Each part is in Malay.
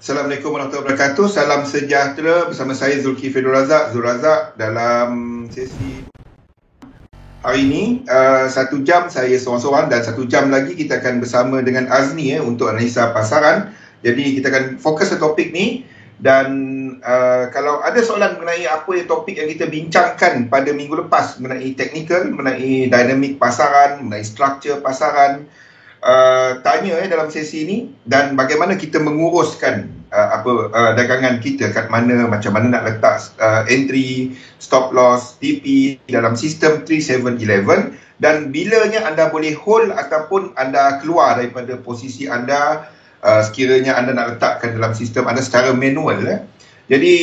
Assalamualaikum warahmatullahi wabarakatuh. Salam sejahtera bersama saya Zulkifli Zul Razak dalam sesi hari ini. 1 jam saya seorang-seorang dan 1 jam lagi kita akan bersama dengan Azni untuk analisa pasaran. Jadi kita akan fokus ke topik ni dan kalau ada soalan mengenai apa topik yang kita bincangkan pada minggu lepas mengenai teknikal, mengenai dinamik pasaran, mengenai struktur pasaran, tanya dalam sesi ini dan bagaimana kita menguruskan dagangan kita kat mana, macam mana nak letak entry, stop loss, TP dalam sistem 3711 dan bilanya anda boleh hold ataupun anda keluar daripada posisi anda sekiranya anda nak letakkan dalam sistem anda secara manual. Jadi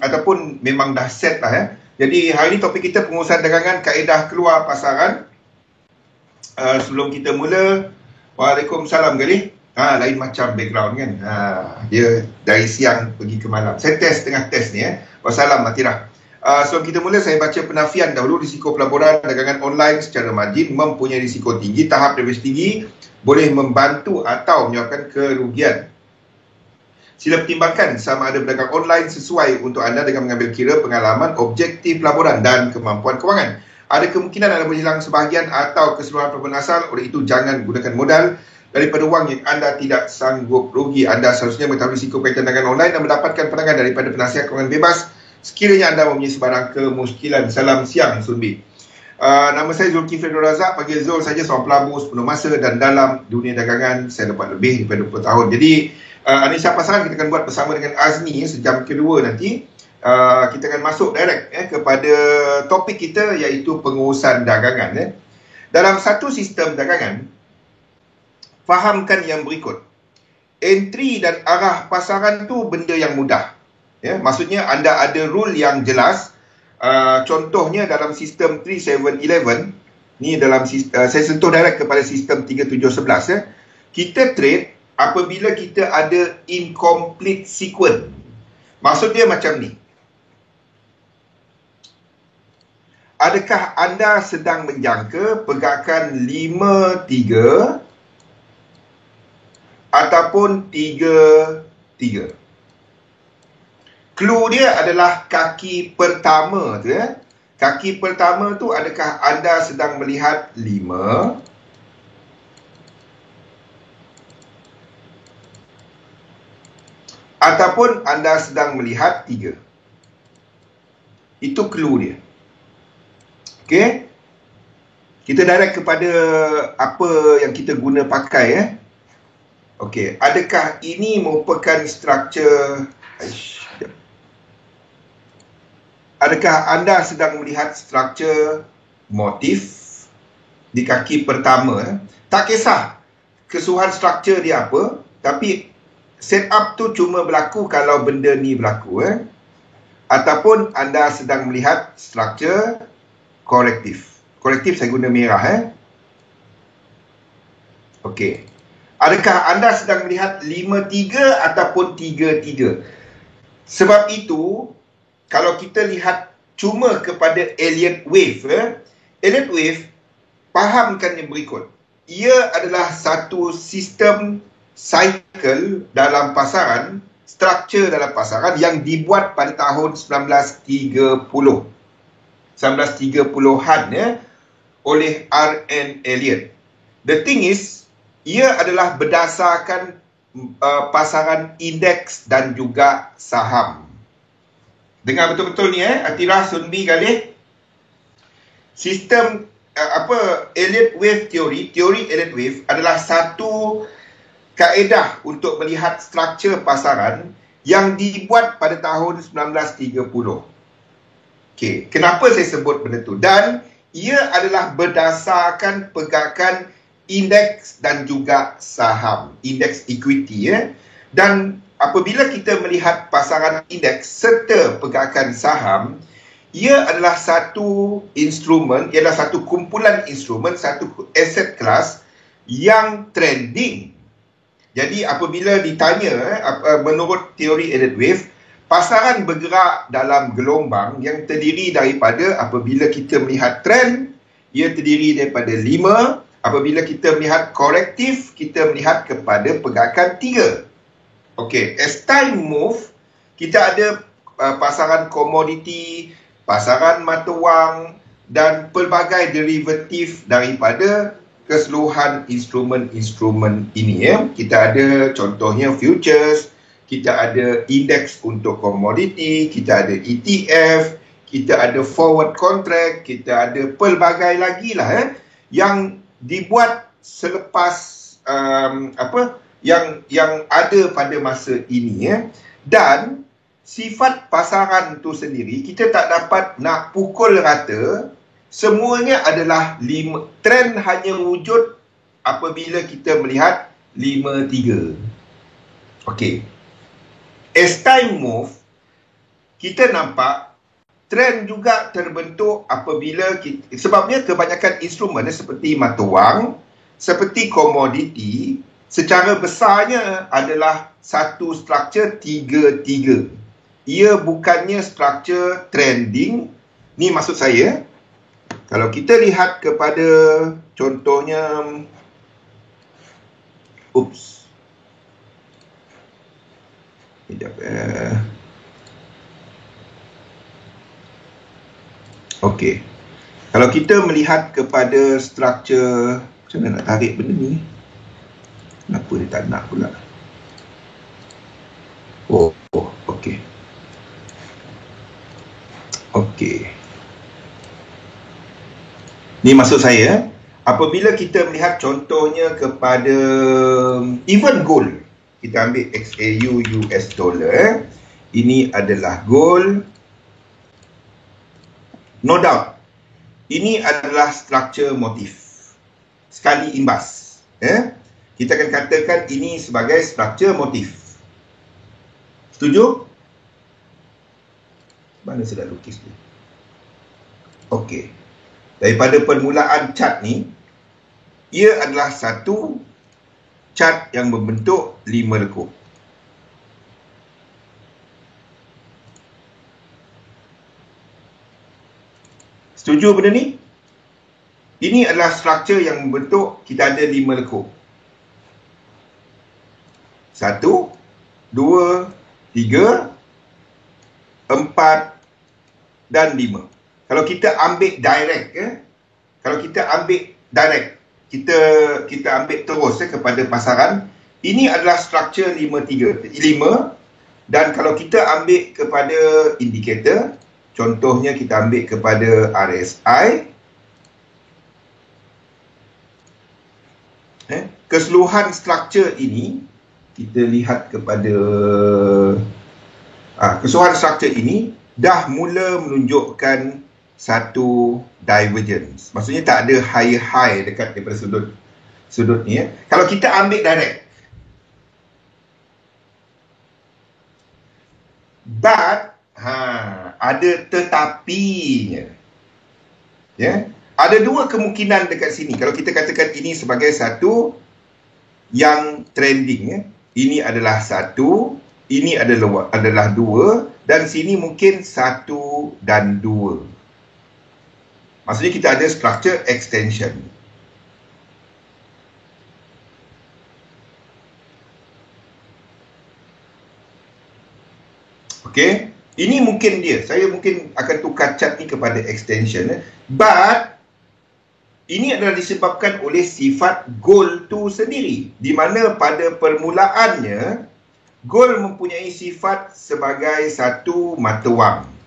ataupun memang dah set lah. Jadi hari ini topik kita pengurusan dagangan, kaedah keluar pasaran. Sebelum kita mula, Waalaikumsalam Galih. Lain macam background kan. Dia dari siang pergi ke malam. Saya tengah test ni. Wassalam Matirah. Sebelum kita mula, saya baca penafian dahulu. Risiko pelaburan dagangan online secara margin mempunyai risiko tinggi. Tahap leverage tinggi boleh membantu atau menyebabkan kerugian. Sila pertimbangkan sama ada berdagang online sesuai untuk anda dengan mengambil kira pengalaman, objektif pelaburan dan kemampuan kewangan. Ada kemungkinan anda boleh hilang sebahagian atau keseluruhan pelaburan asal. Oleh itu, jangan gunakan modal daripada wang yang anda tidak sanggup rugi. Anda seharusnya mengetahui risiko kaitan dagangan online dan mendapatkan pandangan daripada penasihat kewangan bebas sekiranya anda mempunyai sebarang kemuskilan. Salam siang, Sunbi. Nama saya Zulkifli Zul Razak. Panggil Zul saja, seorang pelabur sepenuh masa dan dalam dunia dagangan saya dapat lebih daripada 20 tahun. Jadi, analisa pasaran kita akan buat bersama dengan Azni sejam kedua nanti. Kita akan masuk direct kepada topik kita iaitu pengurusan dagangan. Dalam satu sistem dagangan, fahamkan yang berikut. Entry dan arah pasaran tu benda yang mudah. Maksudnya anda ada rule yang jelas. Contohnya dalam sistem 3711, ni dalam saya sentuh direct kepada sistem 3711. Kita trade apabila kita ada incomplete sequence. Maksud dia macam ni. Adakah anda sedang menjangka pergerakan 5-3 ataupun 3-3? Clue dia adalah kaki pertama tu. Kaki pertama tu, adakah anda sedang melihat 5 ataupun anda sedang melihat 3? Itu clue dia. Okey. Kita direct kepada apa yang kita guna pakai. Okey. Adakah ini merupakan struktur? Adakah anda sedang melihat struktur motif di kaki pertama? Tak kisah keseluruhan struktur dia apa, tapi setup tu cuma berlaku kalau benda ni berlaku. Ataupun anda sedang melihat struktur korektif. Korektif saya guna merah. Okey. Adakah anda sedang melihat 5-3 ataupun 3-3? Sebab itu, kalau kita lihat cuma kepada Elliott Wave, Elliott Wave, fahamkan yang berikut. Ia adalah satu sistem cycle dalam pasaran, struktur dalam pasaran yang dibuat pada tahun 1930-an oleh R.N. Elliott. The thing is, ia adalah berdasarkan pasaran indeks dan juga saham. Dengar betul-betul ni Atirah, Sunbi, Galih. Sistem Elliott Wave teori Elliott Wave adalah satu kaedah untuk melihat struktur pasaran yang dibuat pada tahun 1930. Okey, kenapa saya sebut benda tu? Dan ia adalah berdasarkan pergerakan indeks dan juga saham, indeks equity. Dan apabila kita melihat pasaran indeks serta pergerakan saham, ia adalah satu instrumen, ialah satu kumpulan instrumen, satu asset class yang trending. Jadi apabila ditanya, menurut teori Elliott Wave, pasaran bergerak dalam gelombang yang terdiri daripada apabila kita melihat trend, ia terdiri daripada 5. Apabila kita melihat korektif, kita melihat kepada pergerakan 3. Okey, as time move, kita ada pasaran komoditi, pasaran mata wang dan pelbagai derivatif daripada keseluruhan instrumen-instrumen ini ya. Kita ada contohnya futures, kita ada indeks untuk komoditi, kita ada ETF, kita ada forward contract, kita ada pelbagai lagi lah yang dibuat selepas yang ada pada masa ini ya. Dan sifat pasaran tu sendiri kita tak dapat nak pukul rata. Semuanya adalah trend hanya wujud apabila kita melihat 5-3. Okey. As time move, kita nampak trend juga terbentuk apabila sebabnya kebanyakan instrumen seperti mata wang, seperti komoditi, secara besarnya adalah satu struktur 3-3. Ia bukannya struktur trending. Ni maksud saya, kalau kita lihat kepada contohnya, okey. Kalau kita melihat kepada struktur, macam mana nak tarik benda ni? Kenapa dia tak nak pula? Okey. Okey. Ni maksud saya, apabila kita melihat contohnya kepada even gold, kita ambil XAU US dollar, ini adalah gold. No doubt, ini adalah struktur motif sekali imbas. Kita akan katakan ini sebagai struktur motif. Setuju? Mana saya dah lukis ni? Okey. Daripada permulaan chart ni, ia adalah satu chart yang membentuk 5 lekuk. Setuju benda ni? Ini adalah struktur yang membentuk kita ada 5 lekuk. 1, 2, 3, 4 dan 5. Kalau kita ambil direct kalau kita ambil direct, kita ambil terus kepada pasaran, ini adalah struktur 5 dan kalau kita ambil kepada indikator, contohnya kita ambil kepada RSI, keseluruhan struktur ini kita lihat kepada keseluruhan struktur ini dah mula menunjukkan satu divergence. Maksudnya tak ada high dekat daripada sudut ni Kalau kita ambil direct, but ada tetapinya. Ada dua kemungkinan dekat sini. Kalau kita katakan ini sebagai satu yang trending, ini adalah satu, ini adalah dua, dan sini mungkin 1 dan 2. Maksudnya kita ada struktur extension. Okey, ini mungkin dia. Saya mungkin akan tukar chart ni kepada extension. But ini adalah disebabkan oleh sifat gold tu sendiri, di mana pada permulaannya gold mempunyai sifat sebagai satu mata wang.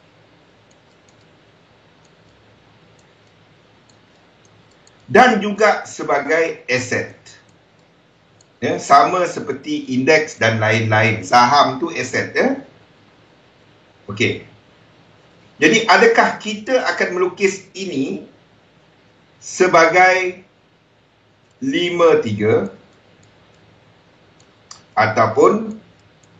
Dan juga sebagai aset. Sama seperti indeks dan lain-lain. Saham tu aset. Okey. Jadi adakah kita akan melukis ini sebagai 5-3 ataupun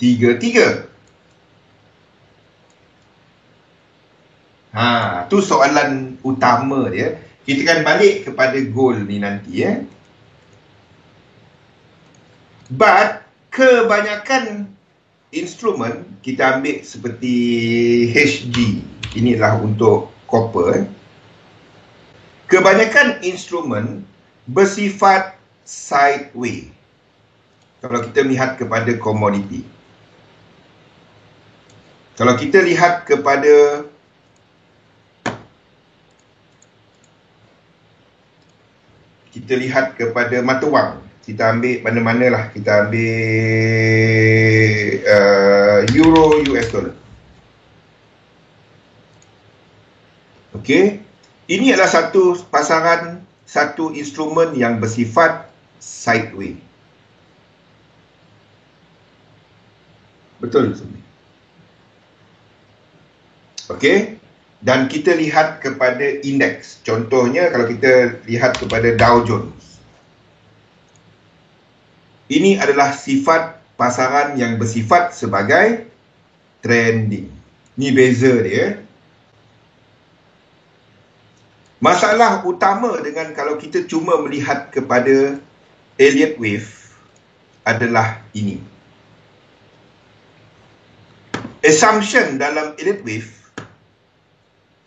3-3? Tu soalan utama dia. Kita akan balik kepada goal ni nanti But kebanyakan instrumen kita ambil seperti HG, inilah untuk copper. Kebanyakan instrumen bersifat sideways. Kalau kita melihat kepada komoditi, Kalau kita lihat kepada mata wang, kita ambil mana-mana lah, kita ambil euro US dollar. Okey, ini adalah satu pasaran, satu instrumen yang bersifat sideways. Betul sebenarnya. Okey, dan kita lihat kepada indeks. Contohnya kalau kita lihat kepada Dow Jones. Ini adalah sifat pasaran yang bersifat sebagai trending. Ni beza dia. Masalah utama dengan kalau kita cuma melihat kepada Elliott Wave adalah ini. Assumption dalam Elliott Wave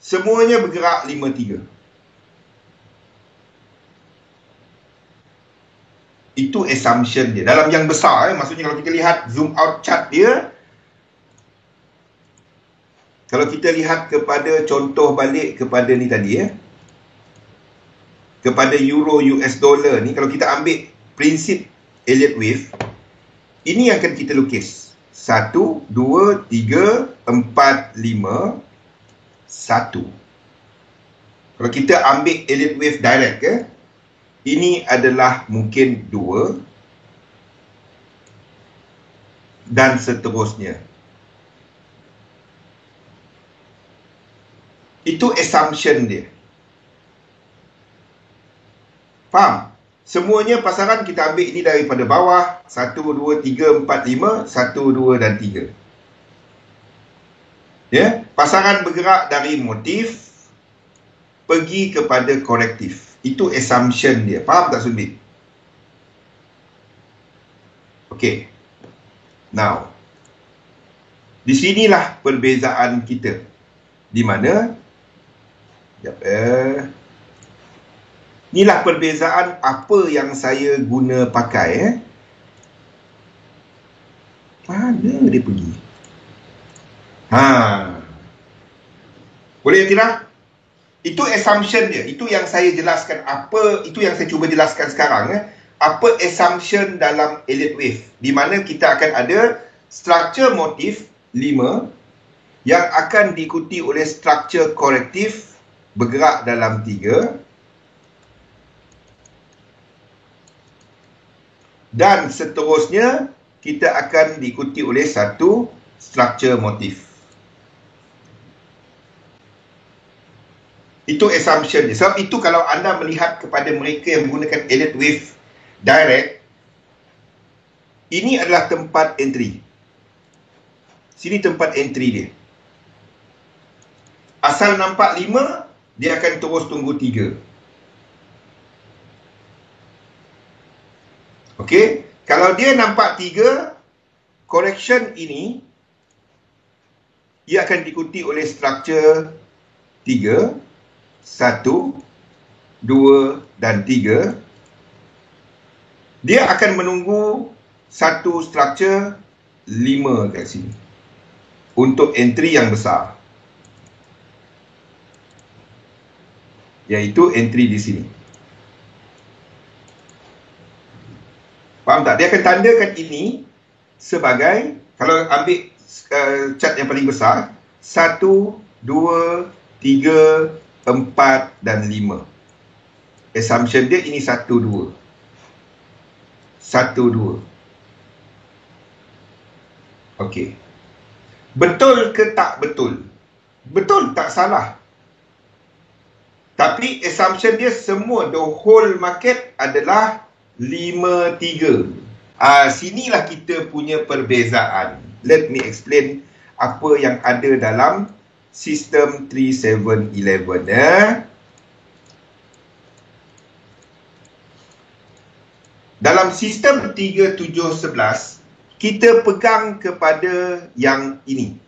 semuanya bergerak 5-3. Itu assumption dia. Dalam yang besar, maksudnya kalau kita lihat zoom out chart dia, kalau kita lihat kepada contoh balik kepada ni tadi kepada euro US dollar ni, kalau kita ambil prinsip Elliott Wave, ini yang akan kita lukis. 1, 2, 3, 4, 5, 1. Kalau kita ambil Elliott Wave direct ini adalah mungkin 2 dan seterusnya. Itu assumption dia. Faham? Semuanya pasaran kita ambil ini daripada bawah, 1, 2, 3, 4, 5, 1, 2 dan 3. Ya, pasaran bergerak dari motif pergi kepada korektif. Itu assumption dia. Faham tak Sunbit? Okey. Now, di sinilah perbezaan kita. Di mana? Inilah perbezaan apa yang saya guna pakai. Mana dia pergi? Boleh tidak? Itu assumption dia. Itu yang saya jelaskan. Itu yang saya cuba jelaskan sekarang. Apa assumption dalam Elliott Wave? Di mana kita akan ada structure motif 5 yang akan diikuti oleh structure korektif bergerak dalam 3. Dan seterusnya kita akan diikuti oleh satu structure motif. Itu assumption dia. Sebab itu kalau anda melihat kepada mereka yang menggunakan Elliott Wave direct, ini adalah tempat entry. Sini tempat entry dia. Asal nampak 5, dia akan terus tunggu 3. Okey, kalau dia nampak 3, correction ini ia akan diikuti oleh structure 3, 1, 2 dan 3. Dia akan menunggu satu structure 5 kat sini untuk entry yang besar, iaitu entry di sini. Faham tak? Dia akan tandakan ini sebagai, kalau ambil chart yang paling besar, 1, 2, 3, 4 dan 5. Assumption dia ini 1, 2. 1, 2. Okey. Betul ke tak betul? Betul, tak salah. Tapi assumption dia semua, the whole market adalah 5, 3. Sinilah kita punya perbezaan. Let me explain apa yang ada dalam sistem 3711. Dalam sistem 3711, kita pegang kepada yang ini,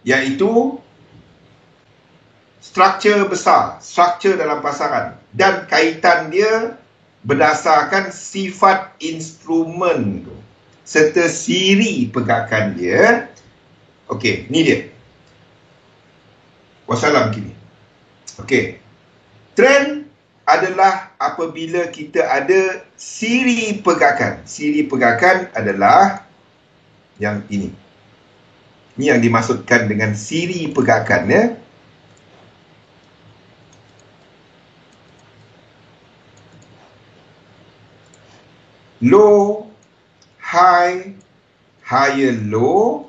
iaitu struktur besar, struktur dalam pasaran, dan kaitan dia berdasarkan sifat instrumen tu. serta siri pergerakan dia. Okey, ni dia. Wassalam kini. Okey. Trend adalah apabila kita ada siri pergerakan. Siri pergerakan adalah yang ini. Ini yang dimaksudkan dengan siri pergerakan, ya. Low, high, higher low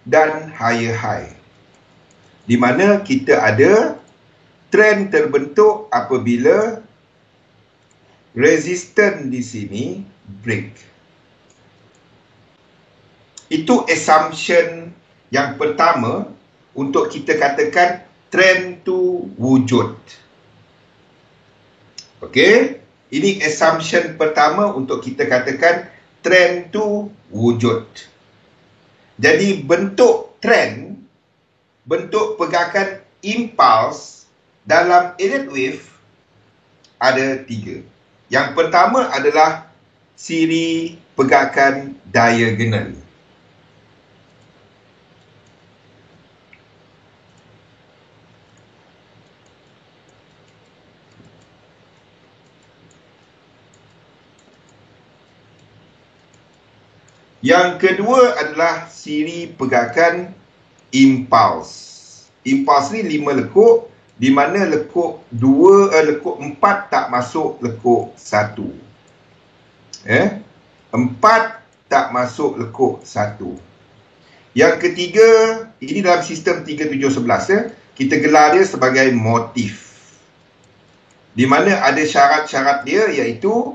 dan higher high. Di mana kita ada trend terbentuk apabila resistance di sini break. Itu assumption yang pertama untuk kita katakan trend tu wujud. Okey? Ini assumption pertama untuk kita katakan trend tu wujud. Jadi bentuk trend, bentuk pergerakan impulse dalam Elliott wave ada 3. Yang pertama adalah siri pergerakan diagonal. Yang kedua adalah siri pergerakan impuls. Impuls ni 5 lekuk, di mana lekuk 4 tak masuk lekuk 1. 4 tak masuk lekuk 1. Yang ketiga, ini dalam sistem 3711, kita gelar dia sebagai motif. Di mana ada syarat-syarat dia, iaitu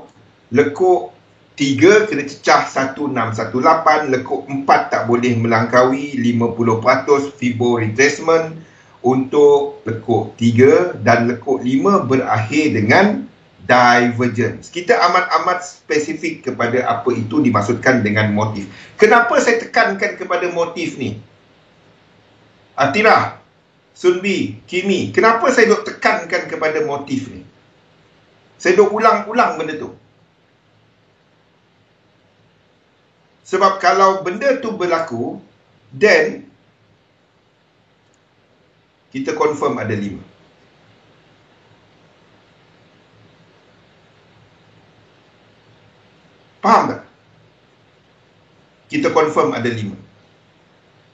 lekuk 3 kena cecah 1618, lekuk 4 tak boleh melangkaui 50% Fibo retracement untuk lekuk 3, dan lekuk 5 berakhir dengan divergence. Kita amat-amat spesifik kepada apa itu dimaksudkan dengan motif. Kenapa saya tekankan kepada motif ni? Atirah, Sunbi, Kimi, kenapa saya duk tekankan kepada motif ni? Saya duk ulang-ulang benda tu. Sebab kalau benda tu berlaku, then kita confirm ada 5. Faham tak? Kita confirm ada 5.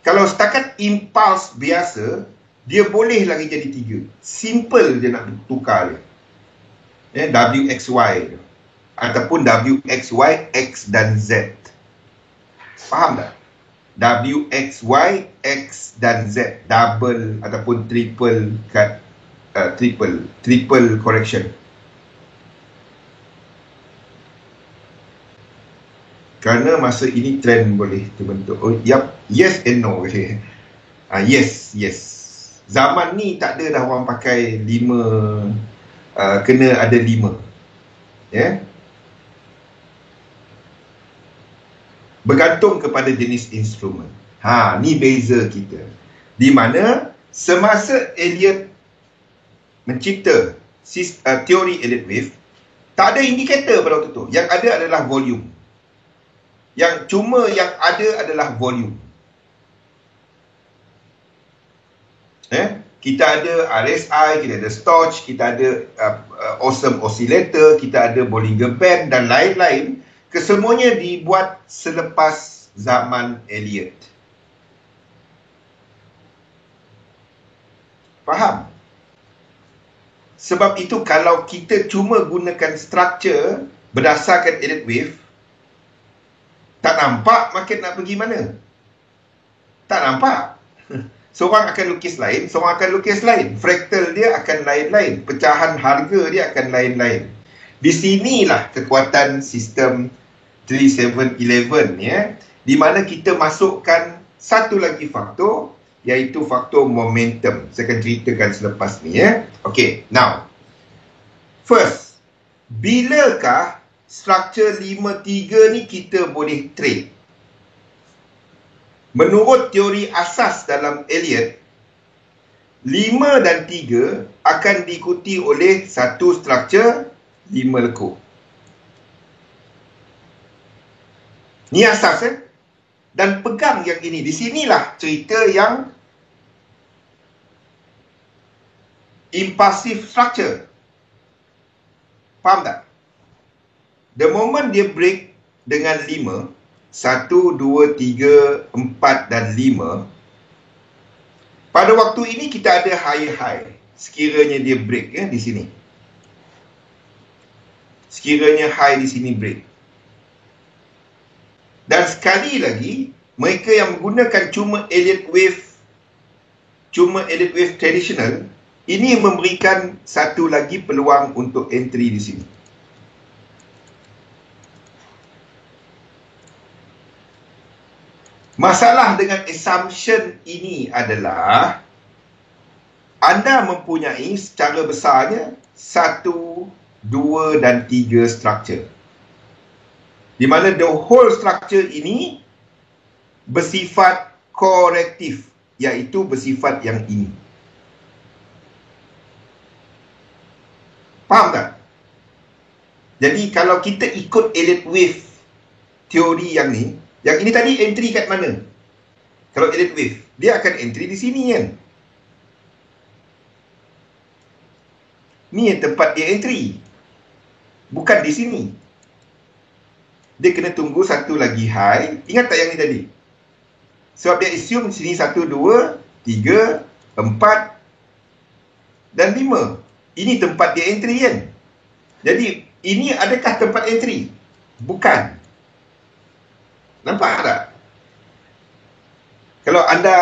Kalau setakat impuls biasa, dia boleh lagi jadi 3. Simple je nak tukar dia. WXY ataupun WXY, X dan Z. Faham tak? WXY, X dan Z. Double ataupun triple cut, triple correction. Kerana masa ini trend boleh terbentuk. Oh, yep. Yes and no. Yes. Zaman ni tak ada dah orang pakai 5, kena ada 5. Ya. Bergantung kepada jenis instrumen. Ni beza kita. Di mana semasa Elliott mencipta teori Elliott wave, tak ada indikator pada waktu tu. Yang ada adalah volume. Yang ada adalah volume. Kita ada RSI, kita ada Storch, kita ada Awesome Oscillator, kita ada Bollinger Band dan lain-lain. Kesemuanya dibuat selepas zaman Elliott. Faham? Sebab itu kalau kita cuma gunakan structure berdasarkan Elliott wave, tak nampak market nak pergi mana. Tak nampak. Seorang akan lukis lain, seorang akan lukis lain. Fraktal dia akan lain-lain. Pecahan harga dia akan lain-lain. Di sinilah kekuatan sistem 3711, ya, di mana kita masukkan satu lagi faktor, iaitu faktor momentum. Saya akan ceritakan selepas ni, ya. Okay, now first, bilakah struktur 5-3 ni kita boleh trade? Menurut teori asas dalam Elliott, 5 dan 3 akan diikuti oleh satu struktur 5 lekuk. Ni asas dan pegang yang ini. Di sinilah cerita yang impulsive structure. Faham tak? The moment dia break dengan 5, 1, 2, 3, 4 dan 5, pada waktu ini kita ada high-high. Sekiranya dia break di sini. Sekiranya high di sini break. Dan sekali lagi, mereka yang menggunakan cuma Elliott wave traditional, ini memberikan satu lagi peluang untuk entry di sini. Masalah dengan assumption ini adalah anda mempunyai secara besarnya 1, 2 dan 3 structure. Di mana the whole structure ini bersifat korektif, iaitu bersifat yang ini. Faham tak? Jadi kalau kita ikut Elliott wave teori yang ini tadi entry kat mana? Kalau Elliott wave, dia akan entry di sini kan? Ni yang tempat dia entry. Bukan di sini. Dia kena tunggu satu lagi high. Ingat tak yang ni tadi? Sebab dia assume sini 1, 2, 3, 4 dan 5. Ini tempat dia entry kan? Jadi, ini adakah tempat entry? Bukan. Nampak tak? Kalau anda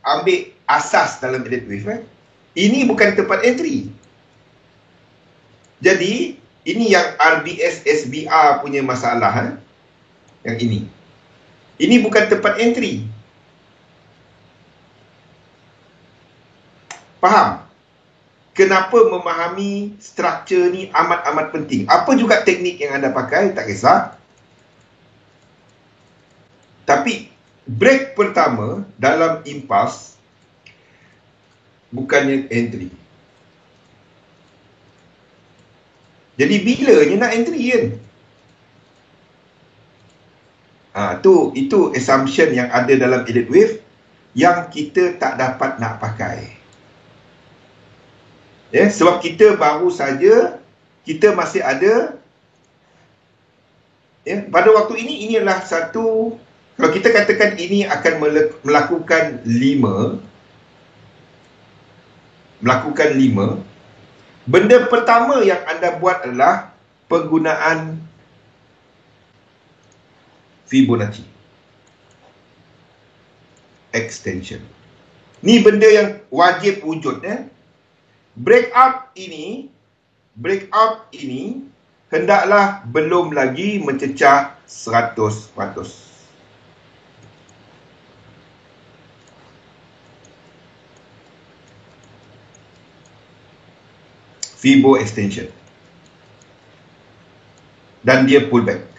ambil asas dalam Elliott wave, ini bukan tempat entry. Jadi, ini yang RBS SBR punya masalah. Yang ini. Ini bukan tempat entry. Faham? Kenapa memahami struktur ni amat-amat penting. Apa juga teknik yang anda pakai, tak kisah. Tapi, break pertama dalam impuls bukannya entry. Jadi bilanya nak entry kan? Itu assumption yang ada dalam Elliott wave yang kita tak dapat nak pakai. Sebab kita baru saja, kita masih ada pada waktu ini, ini adalah satu, kalau kita katakan ini akan melakukan 5, benda pertama yang anda buat adalah penggunaan Fibonacci extension. Ni benda yang wajib wujud. Breakout ini hendaklah belum lagi mencecah 100%. Fibo extension. Dan dia pullback.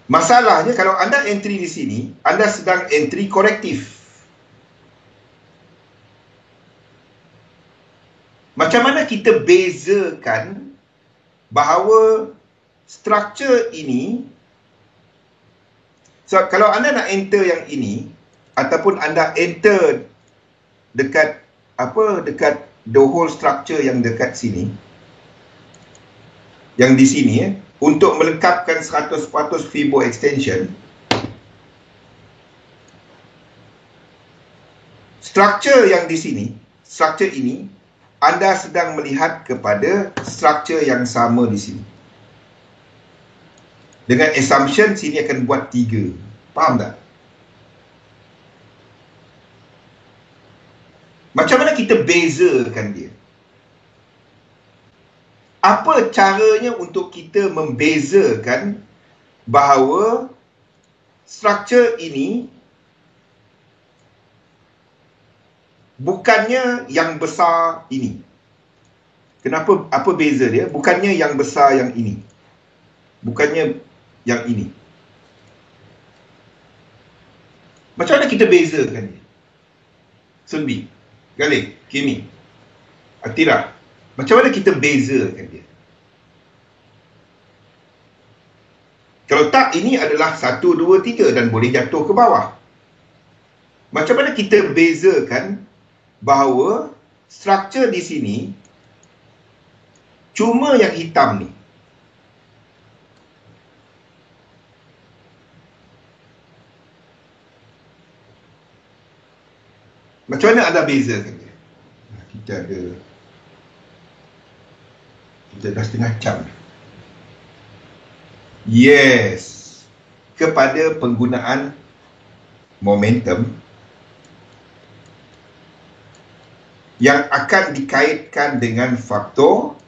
Masalahnya kalau anda entry di sini, anda sedang entry korektif. Macam mana kita bezakan bahawa struktur ini, kalau anda nak enter yang ini, ataupun anda enter dekat the whole structure yang dekat sini, yang di sini untuk melengkapkan 100% Fibo extension, struktur yang di sini, struktur ini, anda sedang melihat kepada struktur yang sama di sini. Dengan assumption sini akan buat 3. Faham tak? Macam mana kita bezakan dia? Apa caranya untuk kita membezakan bahawa struktur ini bukannya yang besar ini? Kenapa? Apa beza dia? Bukannya yang besar yang ini. Bukannya yang ini. Macam mana kita bezakan dia? Sunbi, Galih, Kimi, Atira. Macam mana kita bezakan dia? Kalau tak, ini adalah 1, 2, 3 dan boleh jatuh ke bawah. Macam mana kita bezakan bahawa struktur di sini cuma yang hitam ni? Macam mana anda bezakan dia? Kita dah setengah jam. Yes. Kepada penggunaan momentum yang akan dikaitkan dengan faktor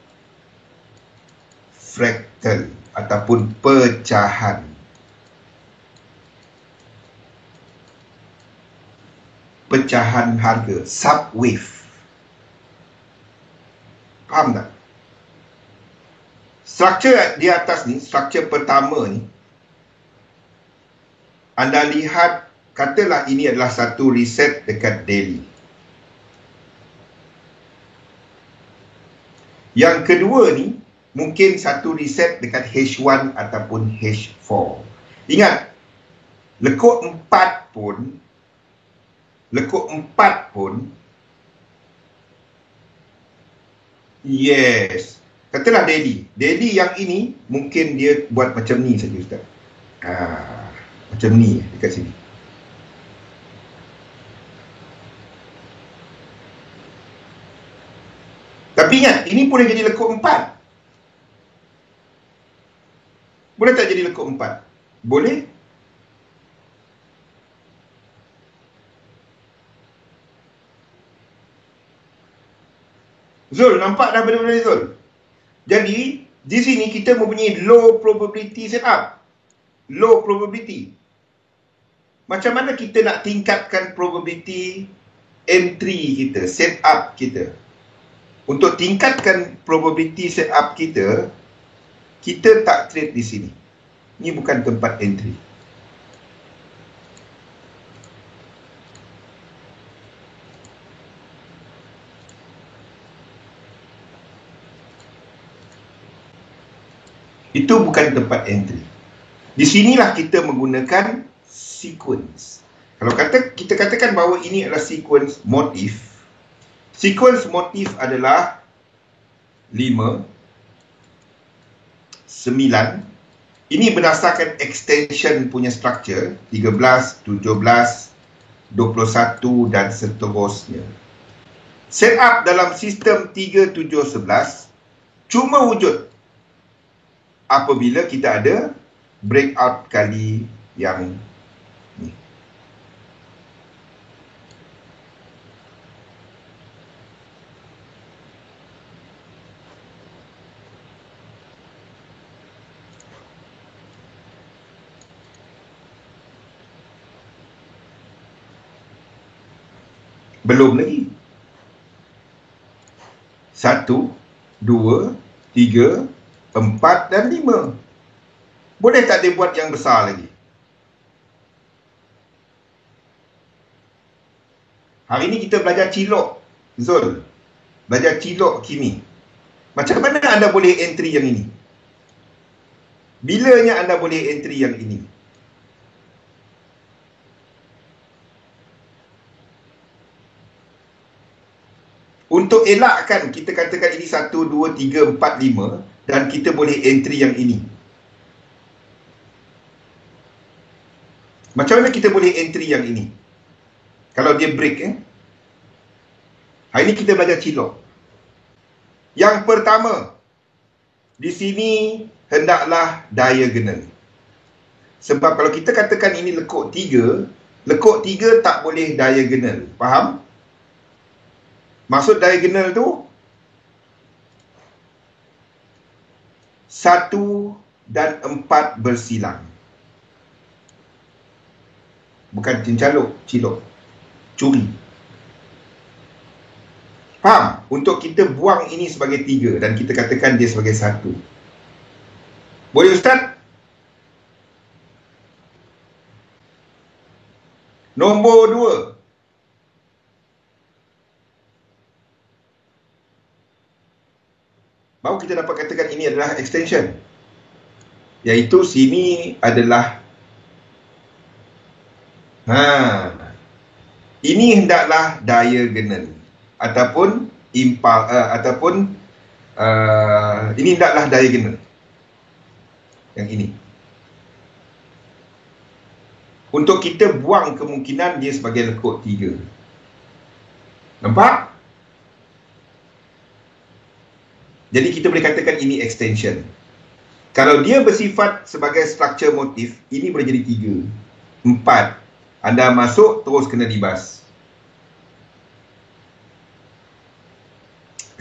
fraktal ataupun pecahan. Pecahan harga, subwave. Faham tak? Struktur di atas ni, struktur pertama ni, anda lihat, katalah ini adalah satu reset dekat daily. Yang kedua ni, mungkin satu reset dekat H1 ataupun H4. Ingat, lekuk 4 pun, yes, katalah daily. Daily yang ini, mungkin dia buat macam ni saja, Ustaz. Macam ni dekat sini. Tapi ingat, ini boleh jadi lekuk 4. Boleh tak jadi lekuk 4? Boleh. Zul, nampak dah benda-benda ni, Zul? Jadi, di sini kita mempunyai low probability setup. Low probability. Macam mana kita nak tingkatkan probability entry kita, setup kita? Untuk tingkatkan probability setup kita, kita tak trade di sini. Ini bukan tempat entry. Itu bukan tempat entry. Di sinilah kita menggunakan sequence. Kalau kita katakan bahawa ini adalah sequence motif. Sequence motif adalah 5, 9. Ini berdasarkan extension punya structure 13, 17, 21 dan seterusnya. Setup dalam sistem 3, 7, 11 cuma wujud apabila kita ada breakout kali yang ni. Belum lagi. 1, 2, 3, 4 dan 5. Boleh tak dia buat yang besar lagi? Hari ini kita belajar cilok, Zul. Belajar cilok kimi. Macam mana anda boleh entry yang ini? Bilanya anda boleh entry yang ini? Untuk elakkan, kita katakan ini 1, 2, 3, 4, 5 dan kita boleh entry yang ini. Macam mana kita boleh entry yang ini? Kalau dia break, hari ini kita belajar cilok. Yang pertama, di sini hendaklah diagonal. Sebab kalau kita katakan ini lekuk 3, lekuk 3 tak boleh diagonal. Faham? Maksud diagonal tu 1 dan 4 bersilang. Bukan cincaluk, cilok. Curi. Faham? Untuk kita buang ini sebagai 3 dan kita katakan dia sebagai 1. Boleh, Ustaz? Nombor 2. Baru kita dapat katakan ini adalah extension. Iaitu sini adalah ini hendaklah diagonal ataupun ini hendaklah diagonal. Yang ini. Untuk kita buang kemungkinan dia sebagai lekuk 3. Nampak? Jadi kita boleh katakan ini extension. Kalau dia bersifat sebagai structure motif, ini boleh jadi 3, 4. Anda masuk terus kena libas.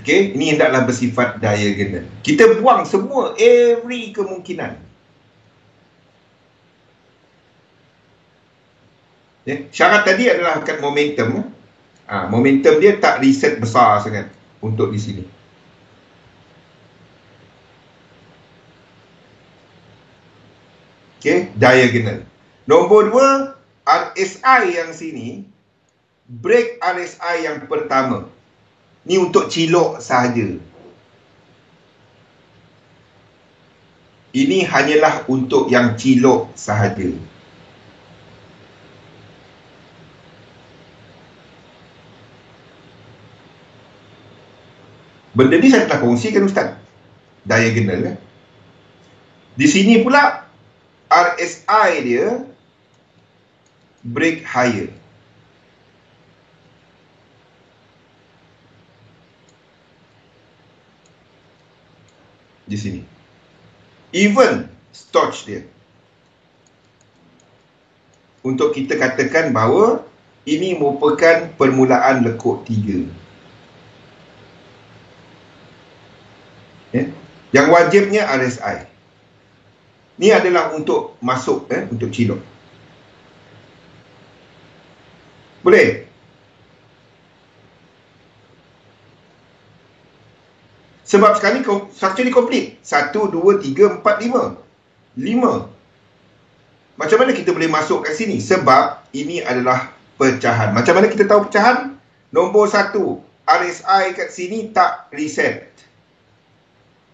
Okey, ini hendaklah bersifat diagonal. Kita buang semua every kemungkinan. Syarat tadi adalah kat momentum. Momentum dia tak reset besar sangat untuk di sini. Okey, diagonal. Nombor 2, RSI yang sini break RSI yang pertama. Ni untuk cilok sahaja. Ini hanyalah untuk yang cilok sahaja. Benda ni saya telah kongsikan Ustaz. Diagonal. Di sini pula RSI dia break higher. Di sini. Even Stoch dia. Untuk kita katakan bahawa ini merupakan permulaan lekuk 3. Yang wajibnya RSI. Ni adalah untuk masuk, untuk cilok. Boleh? Sebab sekarang ni structure ni complete. 1, 2, 3, 4, 5. 5. Macam mana kita boleh masuk kat sini? Sebab ini adalah pecahan. Macam mana kita tahu pecahan? Nombor 1, RSI kat sini tak reset.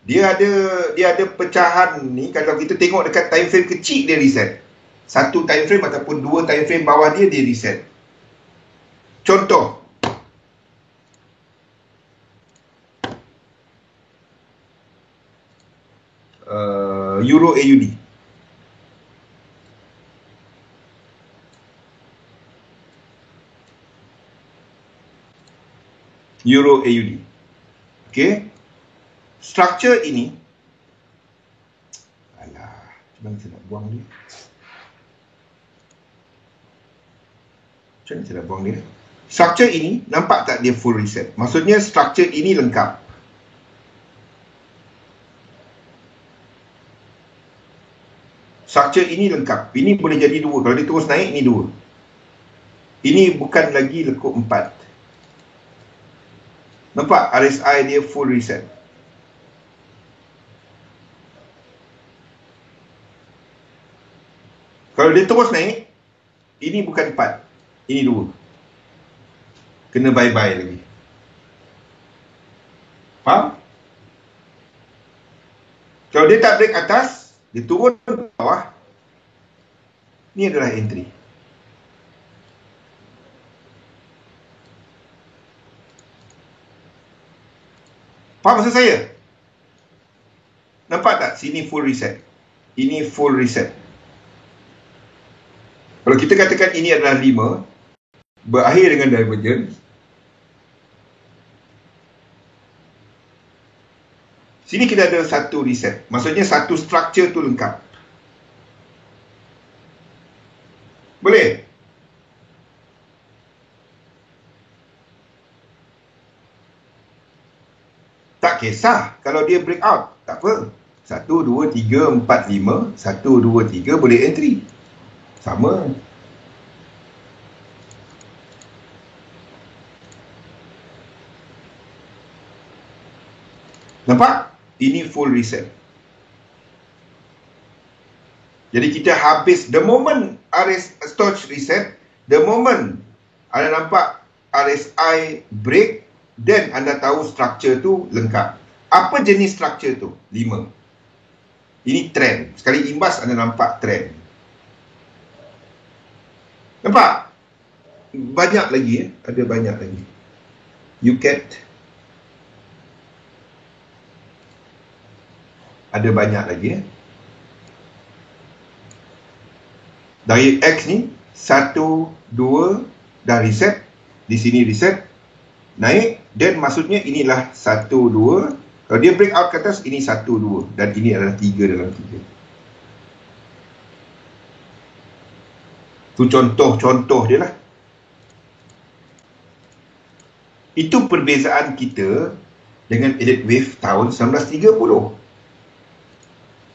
Dia ada pecahan ni. Kalau kita tengok dekat time frame kecil, dia reset. 1 time frame ataupun 2 time frame bawah dia reset. Contoh, Euro AUD. Euro AUD. Okey. Structure ini, macam mana saya nak buang dia? Macam mana saya nak buang dia? Structure ini, nampak tak dia full reset? Maksudnya structure ini lengkap. Structure ini lengkap. Ini boleh jadi 2. Kalau dia terus naik, ini 2. Ini bukan lagi lekuk 4. Nampak? RSI dia full reset. Kalau dia terus naik, ini bukan 4. Ini 2. Kena bye-bye lagi. Faham? Kalau dia tak break atas, dia turun ke bawah, ni adalah entry. Faham maksud saya? Nampak tak? Sini full reset. Ini full reset. Kalau kita katakan ini adalah 5, berakhir dengan divergence, sini kita ada satu reset. Maksudnya satu structure tu lengkap. Boleh? Tak kisah kalau dia breakout. Tak apa. 1, 2, 3, 4, 5. 1, 2, 3 boleh entry. Sama. Nampak? Ini full reset. Jadi kita habis. The moment Stoch reset, the moment anda nampak RSI break, then anda tahu structure tu lengkap. Apa jenis structure tu? 5. Ini trend. Sekali imbas anda nampak trend. Nampak? Banyak lagi ada banyak lagi. UCAT. Ada banyak lagi Dari X ni 1, 2 dah reset. Di sini reset. Naik. Dan maksudnya inilah 1, 2. Kalau dia break out ke atas, ini 1, 2. Dan ini adalah 3 dalam 3. Itu contoh-contoh dia lah. Itu perbezaan kita dengan elite wave tahun 1930.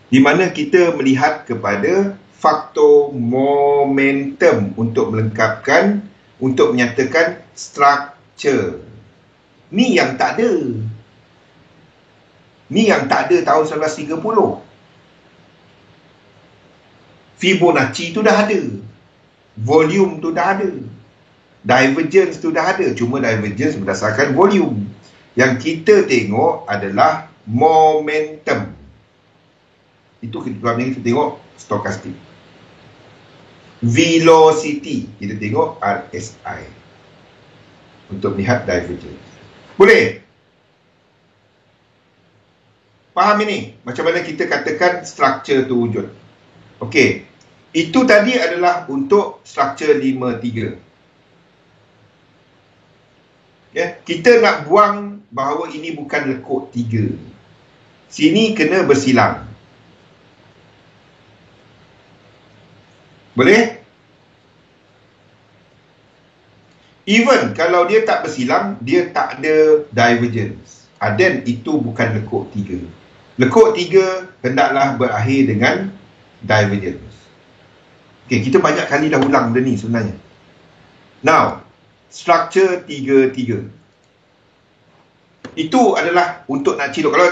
Di mana kita melihat kepada faktor momentum untuk melengkapkan, untuk menyatakan structure. Ni yang tak ada. Ni yang tak ada tahun 1930. Fibonacci tu dah ada. Volume tu dah ada. Divergence tu dah ada. Cuma divergence berdasarkan volume. Yang kita tengok adalah momentum. Itu kita tengok stokastik. Velocity, kita tengok RSI. Untuk melihat divergence. Boleh? Faham ini? Macam mana kita katakan structure tu wujud. Okey. Itu tadi adalah untuk structure 5-3. Ya, kita nak buang bahawa ini bukan lekuk 3. Sini kena bersilang. Boleh? Even kalau dia tak bersilang, dia tak ada divergence. Dan itu bukan lekuk 3. Lekuk 3 hendaklah berakhir dengan divergence. Okey, kita banyak kali dah ulang benda ni sebenarnya. Now, structure 3-3. Itu adalah untuk nak cilok. Kalau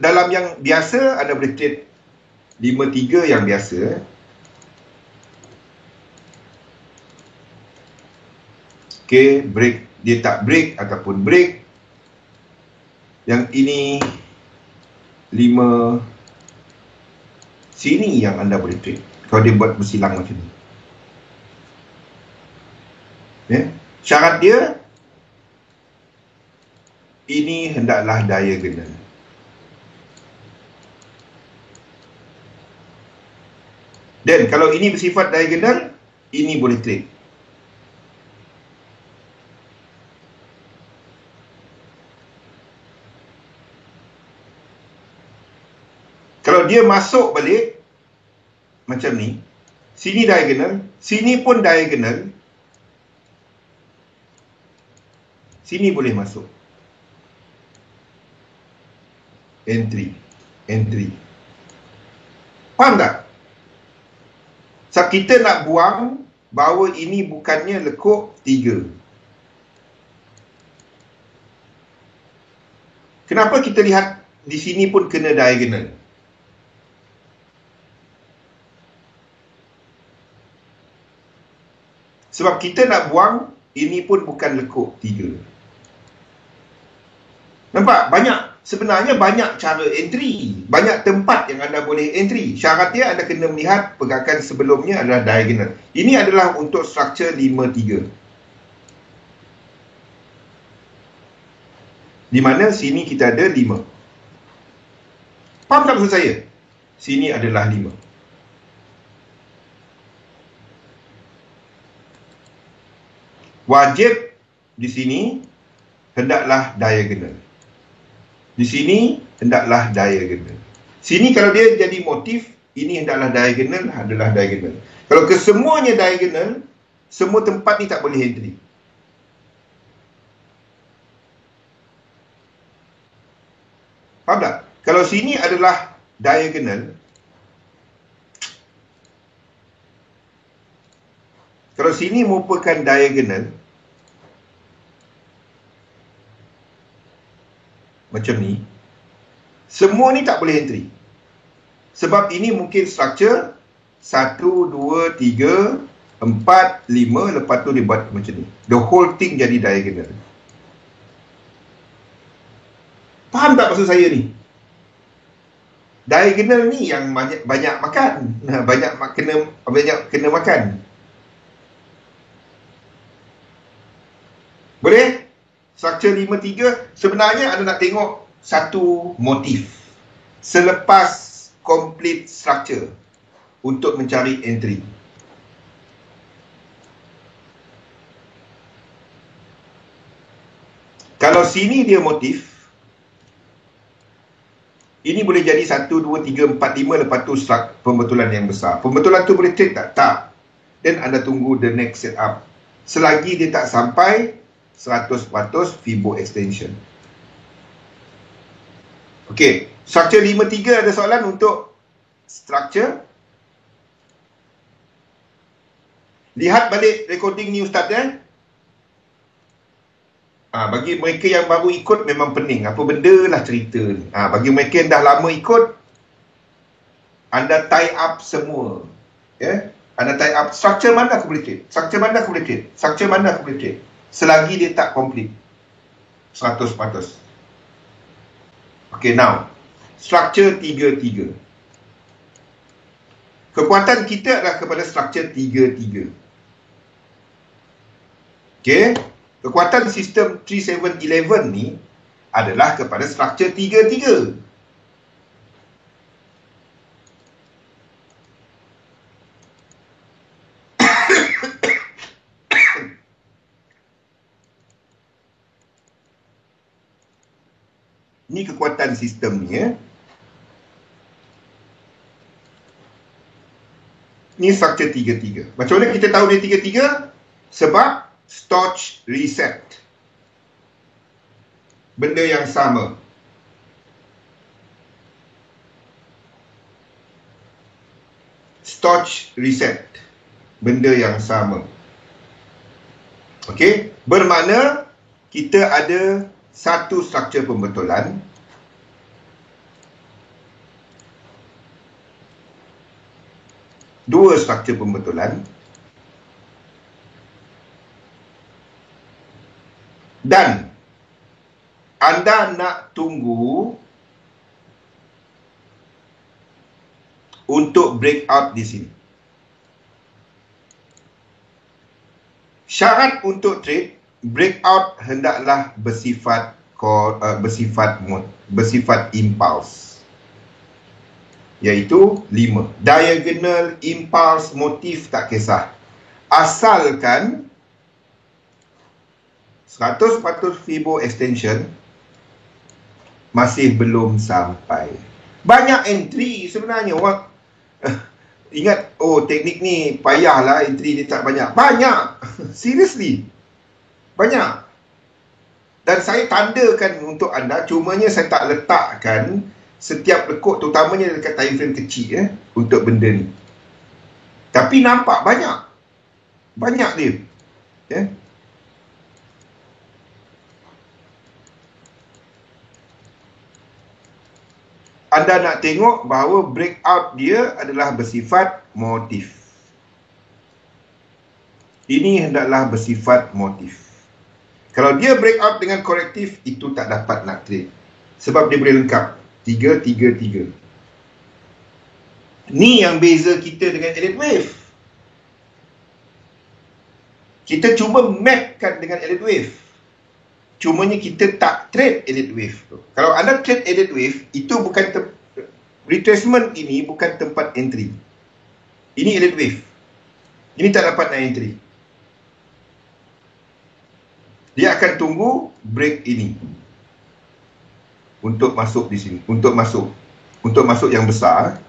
dalam yang biasa, anda boleh trade 5-3 yang biasa. Okey, break. Dia tak break ataupun break. Yang ini 5. Sini yang anda boleh trade. Kalau dia buat bersilang macam ni. Ya. Syarat dia, ini hendaklah diagonal. Dan kalau ini bersifat diagonal, ini boleh trade. Kalau dia masuk balik macam ni, sini diagonal, sini pun diagonal, sini boleh masuk. Entry. Faham tak? So, kita nak buang bahawa ini bukannya lekuk 3. Kenapa kita lihat di sini pun kena diagonal? Sebab kita nak buang, ini pun bukan lekuk 3. Nampak? Sebenarnya banyak cara entry. Banyak tempat yang anda boleh entry. Syaratnya anda kena melihat pergerakan sebelumnya adalah diagonal. Ini adalah untuk structure 5-3. Di mana sini kita ada 5. Faham tak maksud saya? Sini adalah 5. Wajib di sini hendaklah diagonal. Di sini hendaklah diagonal. Sini kalau dia jadi motif, ini hendaklah diagonal, adalah diagonal. Kalau kesemuanya diagonal, semua tempat ni tak boleh entry. Faham tak? Kalau sini adalah diagonal, kalau sini merupakan diagonal, macam ni, semua ni tak boleh entry. Sebab ini mungkin structure 1, 2, 3, 4, 5, lepas tu dia buat macam ni. The whole thing jadi diagonal. Faham tak maksud saya ni? Diagonal ni yang banyak makan. Banyak kena makan. Boleh? Struktur 5-3 sebenarnya anda nak tengok satu motif selepas complete structure untuk mencari entry. Kalau sini dia motif, ini boleh jadi 1, 2, 3, 4, 5 lepas tu pembetulan yang besar. Pembetulan tu boleh trade tak? Tak. Dan anda tunggu the next setup. Selagi dia tak sampai 100% Fibo extension. Okey, structure 5-3 ada soalan untuk structure. Lihat balik recording ni Ustaz ya. Bagi mereka yang baru ikut memang pening. Apa benda lah cerita ni. Bagi mereka yang dah lama ikut, anda tie up semua. Ya? Anda tie up structure mana aku boleh trade. Structure mana aku boleh trade. Structure mana aku boleh trade. Selagi dia tak complete 100%. Okay, now structure 3-3. Kekuatan kita adalah kepada structure 3-3. Okay, kekuatan sistem 3711 ni adalah kepada struktur 3-3. Ni kekuatan sistem ni ya. Ni struktur 3-3. Macam mana kita tahu dia 3-3? Sebab Storch reset. Benda yang sama. Storch reset. Benda yang sama. Okey, bermakna kita ada satu struktur pembetulan, dua struktur pembetulan, dan anda nak tunggu untuk breakout di sini. Syarat untuk trade, breakout hendaklah bersifat impulse. Iaitu 5. Diagonal, impulse, motif tak kisah. Asalkan 100% Fibo extension masih belum sampai. Banyak entry sebenarnya. Orang ingat, oh teknik ni payahlah, entry dia tak banyak. Banyak. Seriously. Banyak. Dan saya tandakan untuk anda, cumanya saya tak letakkan setiap lekuk, terutamanya dekat time frame kecil untuk benda ni. Tapi nampak banyak. Banyak dia. Ya. Anda nak tengok bahawa breakout dia adalah bersifat motif. Ini hendaklah bersifat motif. Kalau dia breakout dengan korektif, itu tak dapat nak trade. Sebab dia boleh lengkap. 3-3-3. Ni yang beza kita dengan elite wave. Kita cuba mapkan dengan elite wave. Cumanya kita tak trade elite wave tu. Kalau anda trade elite wave, itu bukan retracement ini bukan tempat entry. Ini elite wave. Ini tak dapat nak entry. Dia akan tunggu break ini untuk masuk di sini, untuk masuk yang besar.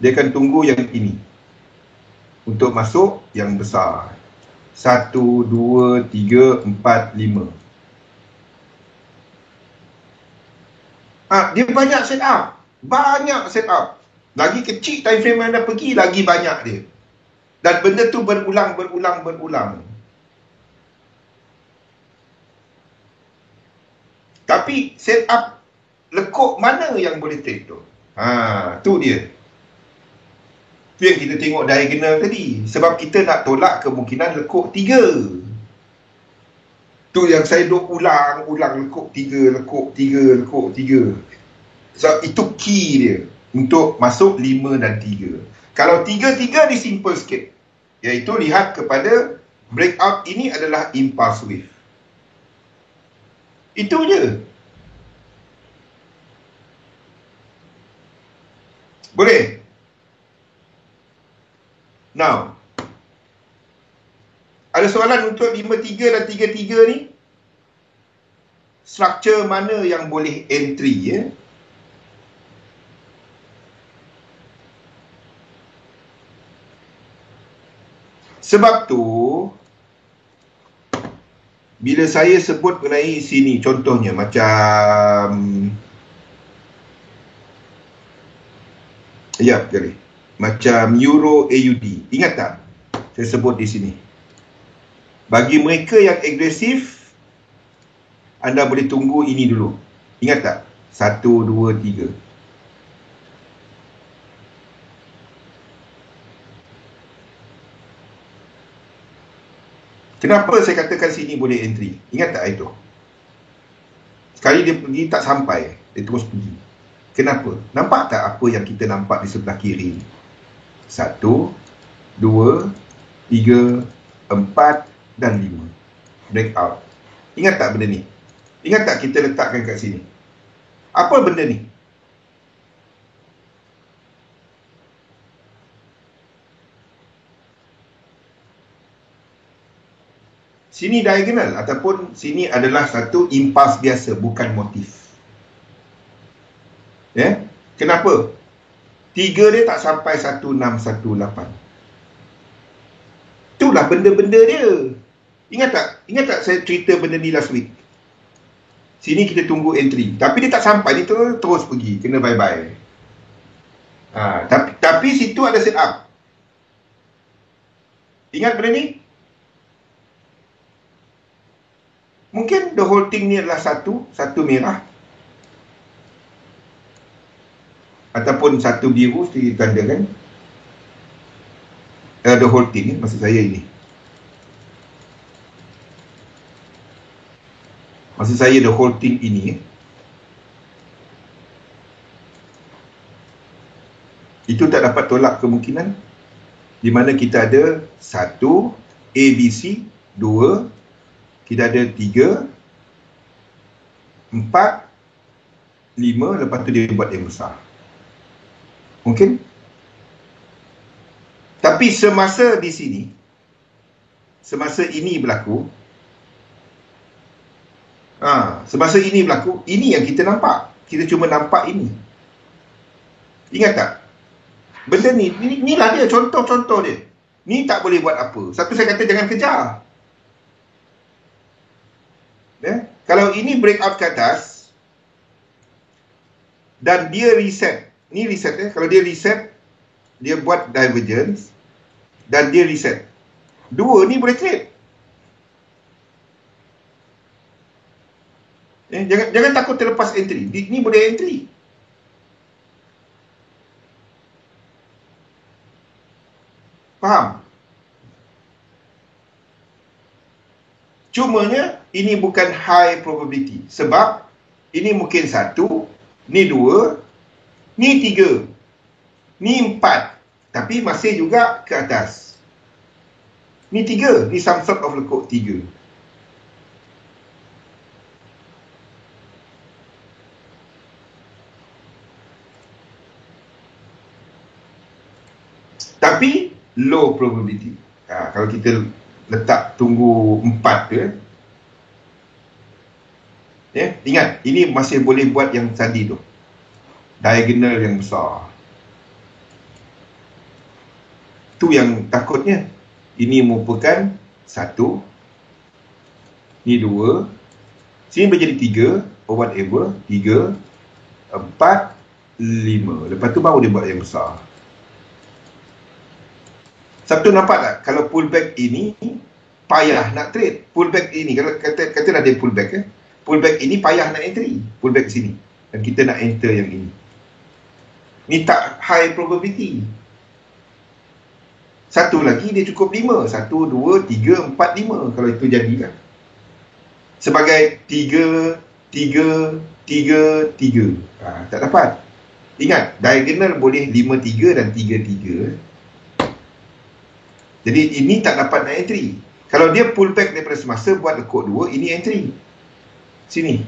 Dia akan tunggu yang ini untuk masuk yang besar. 1, 2, 3, 4, 5. Dia banyak setup. Banyak setup. Lagi kecil time frame anda pergi, lagi banyak dia. Dan benda tu berulang. Tapi setup lekuk mana yang boleh trade tu? Tu dia. Tu yang kita tengok diagonal tadi. Sebab kita nak tolak kemungkinan lekuk 3. Tu yang saya duk ulang lekuk 3, lekuk 3, lekuk 3. So, itu key dia untuk masuk 5 dan 3. Kalau 3-3 ni simple sikit, iaitu lihat kepada breakout ini adalah impulse wave. Itu je. Boleh? Now, ada soalan untuk 5-3 dan 3-3 ni? Struktur mana yang boleh entry, ya? Sebab tu, bila saya sebut mengenai sini, contohnya macam macam Euro AUD. Ingat tak? Saya sebut di sini. Bagi mereka yang agresif, anda boleh tunggu ini dulu. Ingat tak? 1, 2, 3. Kenapa saya katakan sini boleh entry? Ingat tak itu? Sekali dia pergi tak sampai, dia terus pergi. Kenapa? Nampak tak apa yang kita nampak di sebelah kiri? 1, 2, 3, 4 dan 5. Breakout. Ingat tak benda ni? Ingat tak kita letakkan kat sini? Apa benda ni? Sini diagonal ataupun sini adalah satu impuls biasa, bukan motif. Ya? Kenapa? 3 dia tak sampai 1618. Itulah benda-benda dia. Ingat tak? Ingat tak saya cerita benda ni last week? Sini kita tunggu entry. Tapi dia tak sampai, dia terus pergi. Kena bye-bye. Tapi situ ada setup. Ingat benda ni? Mungkin the whole thing ni adalah satu merah. Ataupun satu biru, sedikit tanda kan. The whole thing, maksud saya ini. Maksud saya the whole thing ini. Itu tak dapat tolak kemungkinan. Di mana kita ada 1, ABC, 2, kita ada 3, 4, 5, lepas tu dia buat yang besar. Mungkin? Tapi semasa di sini, semasa ini berlaku, ini yang kita nampak. Kita cuma nampak ini. Ingat tak? Benda ni, inilah dia contoh-contoh dia. Ni tak boleh buat apa. Satu saya kata jangan kejar. Kalau ini breakout ke atas dan dia reset, ni reset kalau dia reset, dia buat divergence dan dia reset, 2 ni boleh trade. Jangan takut terlepas entry. Ni boleh entry. Faham? Cumanya ini bukan high probability. Sebab ini mungkin 1, ni 2, ni 3, ni 4. Tapi masih juga ke atas. Ni 3, ni some sort of lekuk 3. Tapi low probability. Kalau kita letak tunggu 4 tu ingat, ini masih boleh buat yang tadi tu, diagonal yang besar. Tu yang takutnya. Ini merupakan 1, ni 2, sini menjadi 3 or whatever, 3, 4, 5. Lepas tu baru dia buat yang besar. Sabtu nampak tak? Kalau pullback ini payah nak trade. Pullback ini, kalau katalah dia pullback pullback ini payah nak entry. Pullback sini. Dan kita nak enter yang ini. Ni tak high probability. Satu lagi dia cukup 5. 1, 2, 3, 4, 5. Kalau itu jadilah. Sebagai 3, 3, 3-3. Tak dapat. Ingat, diagonal boleh 5-3 dan 3-3. Jadi ini tak dapat nak entry. Kalau dia pull back daripada semasa, buat lekuk 2, ini entry. Sini.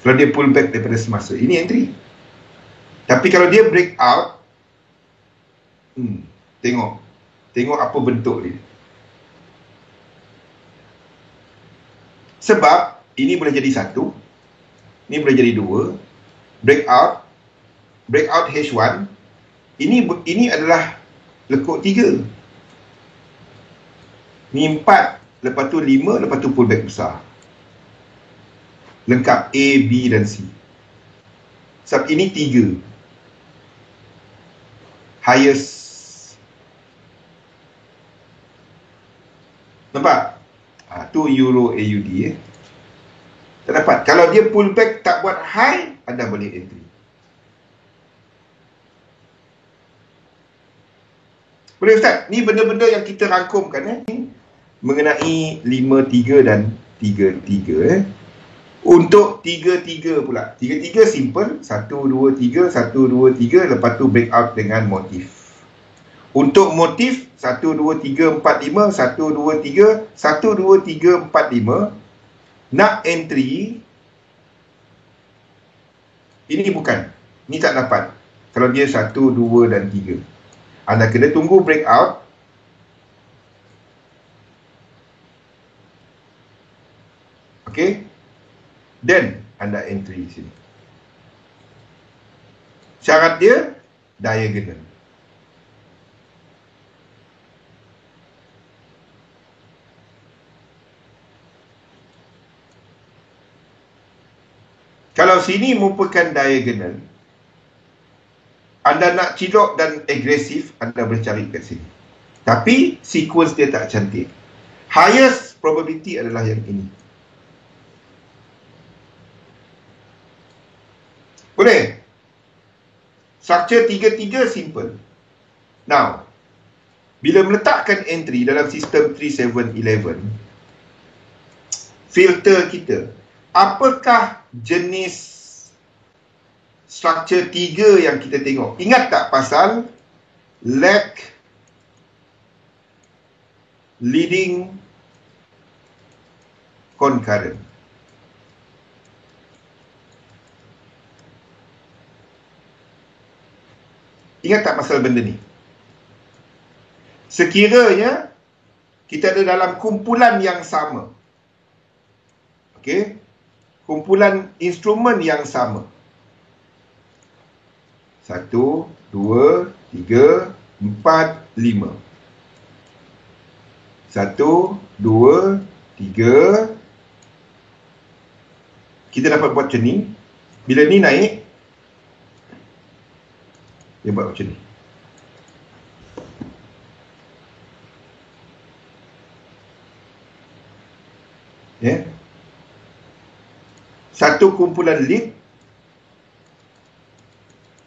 Kalau dia pull back daripada semasa, ini entry. Tapi kalau dia break out, tengok apa bentuk dia. Sebab ini boleh jadi 1, ini boleh jadi 2, breakout H1, ini adalah lekuk 3. Ni 4, lepas tu 5, lepas tu pullback besar. Lengkap A, B dan C. Sebab ini 3. Highest. Nampak? Tu Euro AUD. Tak dapat. Kalau dia pullback tak buat high, anda boleh entry. Boleh Ustaz? Ni benda-benda yang kita rangkumkan mengenai 5-3 dan 3-3 Untuk 3-3 pula. 3-3 simple. 1-2-3, 1-2-3, lepas tu breakout dengan motif. Untuk motif 1-2-3-4-5, 1-2-3, 1-2-3-4-5. Nak entry, ini bukan. Ini tak dapat. Kalau dia 1, 2 dan 3. Anda kena tunggu breakout. Okey. Then anda entry sini. Syarat dia diagonal. Kalau sini merupakan diagonal, anda nak cilok dan agresif, anda boleh cari kat sini. Tapi sequence dia tak cantik. Highest probability adalah yang ini. Boleh? Structure 3-3 simple. Now, bila meletakkan entry dalam sistem 3-7-11, filter kita, apakah jenis structure 3 yang kita tengok? Ingat tak pasal lag leading concurrent? Ingat tak pasal benda ni? Sekiranya kita ada dalam kumpulan yang sama, okey, kumpulan instrumen yang sama, 1, 2, 3, 4, 5. 1, 2, 3. Kita dapat buat macam ni. Bila ni naik, dia buat macam ni. Ya. Satu kumpulan lead,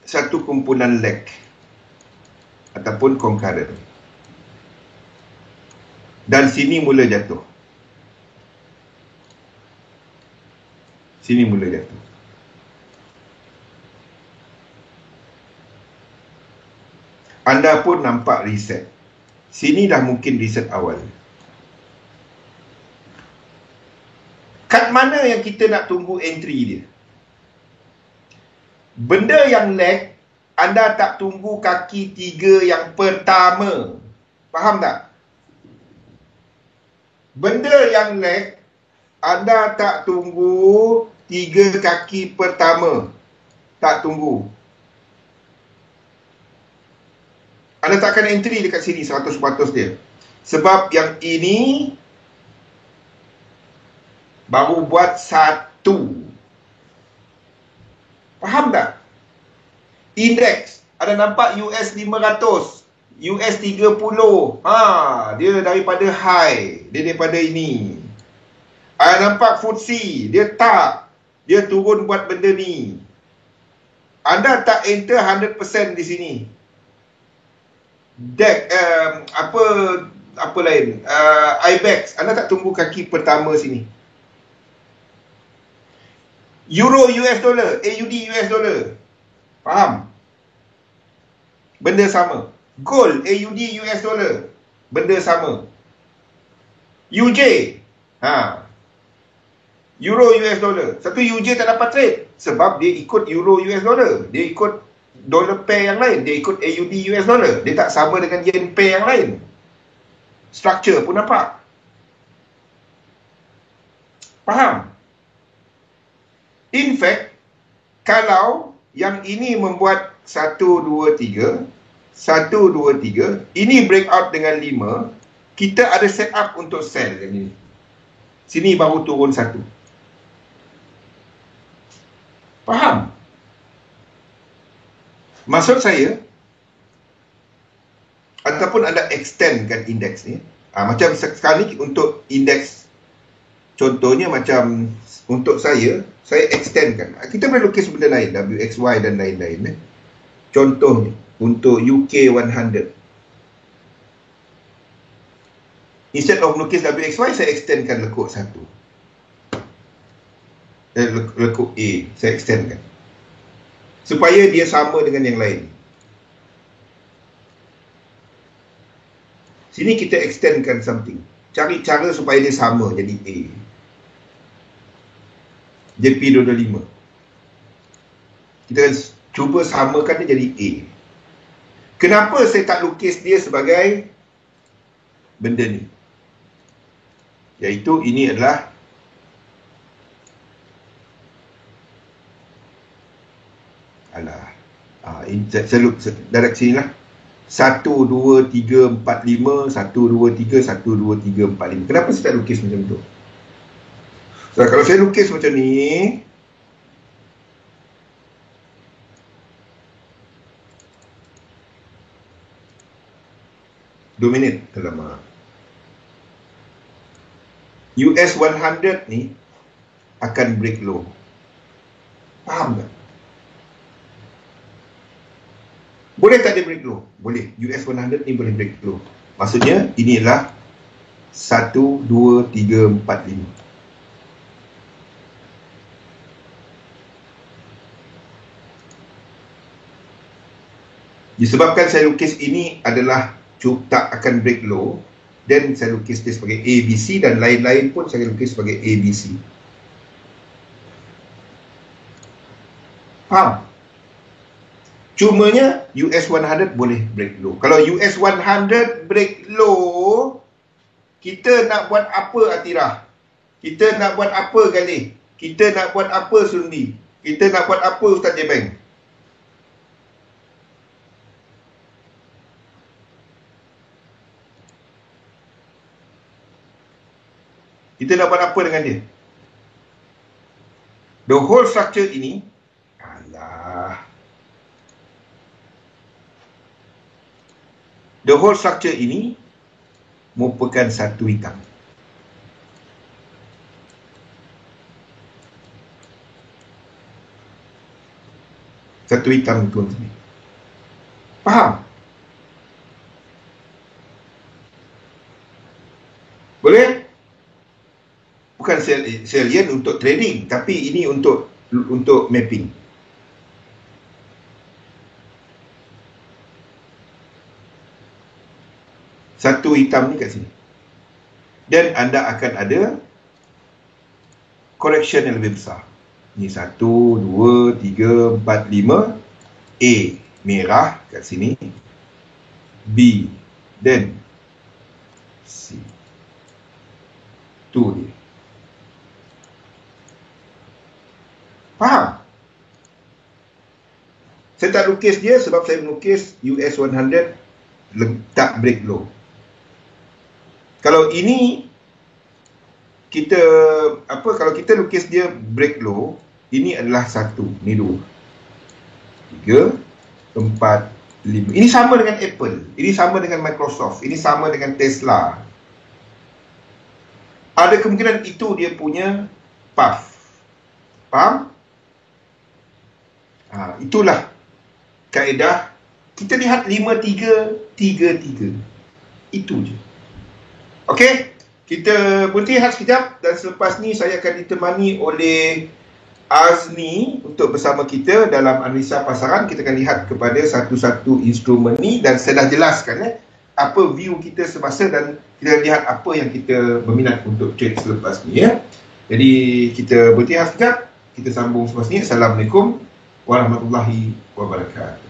satu kumpulan lag ataupun concurrent. Dan sini mula jatuh. Sini mula jatuh. Anda pun nampak reset. Sini dah mungkin reset awal. Kat mana yang kita nak tunggu entry dia? Benda yang lag, anda tak tunggu kaki 3 yang pertama. Faham tak? Benda yang lag, anda tak tunggu 3 kaki pertama. Tak tunggu. Anda takkan entry dekat sini 100% dia. Sebab yang ini baru buat 1. Faham tak? Index, ada nampak US 500, US 30. Dia daripada high, dia daripada ini. Ada nampak FTSE, dia tak. Dia turun buat benda ni. Anda tak enter 100% di sini. Deck, apa lain? IBEX, anda tak tunggu kaki pertama sini. Euro US dollar, AUD US dollar. Faham? Benda sama. Gold, AUD US dollar. Benda sama. UJ. Euro US dollar. Satu UJ tak dapat trade sebab dia ikut Euro US dollar. Dia ikut dollar pair yang lain. Dia ikut AUD US dollar. Dia tak sama dengan yen pair yang lain. Structure pun nampak. Faham? In fact, kalau yang ini membuat 1, 2, 3, 1, 2, 3, ini breakout dengan 5, kita ada set up untuk sell yang ini. Sini baru turun 1. Faham? Maksud saya, ataupun anda extendkan indeks ni, macam sekarang ni untuk indeks, contohnya macam untuk saya extendkan. Kita boleh lukis benda lain, WXY dan lain-lain. Contohnya, untuk UK 100. Instead of lukis WXY, saya extendkan lekuk 1. Lekuk A, saya extendkan. Supaya dia sama dengan yang lain. Sini kita extendkan something. Cari cara supaya dia sama jadi A. JP225. Kita cuba samakan dia jadi A. Kenapa saya tak lukis dia sebagai benda ni? Iaitu ini adalah ini saya lukis direct sini lah. 1, 2, 3, 4, 5, 1, 2, 3, 1, 2, 3, 4, 5. Kenapa saya tak lukis macam tu? So, kalau saya lukis macam ni, dominate, alamak. US 100 ni akan break low. Faham tak? Boleh tak dia break low? Boleh. US 100 ni boleh break low. Maksudnya, inilah 1, 2, 3, 4, 5. Disebabkan saya lukis ini adalah tak akan break low, dan saya lukis dia sebagai ABC, dan lain-lain pun saya lukis sebagai ABC. Faham? Cumanya US 100 boleh break low. Kalau US 100 break low, kita nak buat apa, Atirah? Kita nak buat apa, Galih? Kita nak buat apa, Sundi? Kita nak buat apa, Ustaz Jebeng? Kita nak buat apa dengan dia? The whole structure ini, the whole structure ini merupakan satu hitam. Satu hitam tuan sini. Faham? Boleh? Bukan sell yen untuk trading, tapi ini untuk mapping. Satu hitam ni kat sini. Dan anda akan ada correction yang lebih besar. Ni 1, 2, 3, 4, 5. A merah kat sini. B dan C. Tu dia. Faham? Saya tak lukis dia sebab saya melukis US 100 tak break low. Kalau ini kita kalau kita lukis dia break low, ini adalah 1, ni 2, 3, 4, 5. Ini sama dengan Apple, ini sama dengan Microsoft, ini sama dengan Tesla. Ada kemungkinan itu dia punya path. Faham? Itulah kaedah. Kita lihat 5, 3, 3, 3. Itu je. Okey, kita berhenti sekejap, dan selepas ni saya akan ditemani oleh Azni untuk bersama kita dalam analisa pasaran. Kita akan lihat kepada satu-satu instrumen ni dan saya dah jelaskan apa view kita semasa dan kita lihat apa yang kita berminat untuk trade selepas ni ya. Jadi kita berhenti sekejap, kita sambung selepas ni. Assalamualaikum warahmatullahi wabarakatuh.